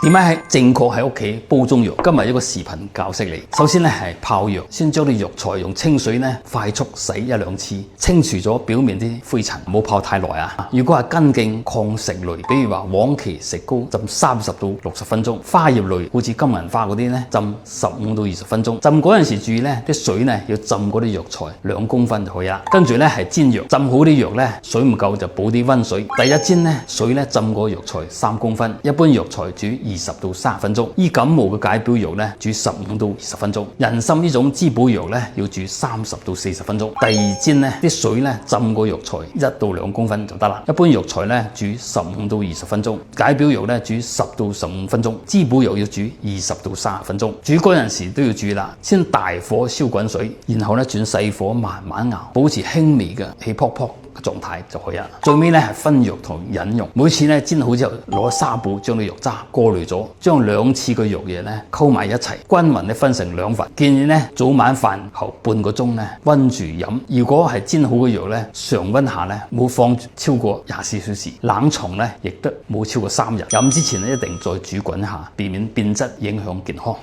點解係正確喺屋企煲中藥？今日一個視頻教識你。首先咧係泡藥，先將啲藥材用清水咧快速洗1、2次，清除咗表面啲灰塵，唔好泡太耐啊。如果係根莖抗食類，比如話黃芪、石膏，浸30到60分鐘；花葉類，好似金銀花嗰啲咧，浸15到20分鐘。浸嗰陣時注意咧，啲水咧要浸嗰啲藥材2公分就可以啦。跟住咧係煎藥，浸好啲藥咧，水唔夠就補啲溫水。第一煎咧，水咧浸個藥材3公分，一般藥材煮20到30分鐘。醫感冒嘅解表藥咧，煮15到20分鐘。人參呢種滋補藥咧，要煮30到40分鐘。第二煎咧，啲水咧浸個藥材1到2公分就得啦。一般藥材咧煮15到20分鐘，解表藥咧煮10到15分鐘，滋補藥要煮20到30分鐘。煮嗰陣時都要注意啦，先大火燒滾水，然後咧轉細火慢慢熬，保持輕微嘅起泡泡嘅狀態就可以啦。最尾咧係分藥同引用，每次咧煎好之後攞紗布將啲藥渣過濾咗，將2次嘅藥液咧溝埋一齊，均勻咧分成2份。建議咧早晚飯後半個鐘咧溫住飲。如果係煎好嘅藥咧，常溫下咧冇放超過24小時，冷藏咧亦都冇超過3日。飲之前咧一定再煮滾下，避免變質影響健康。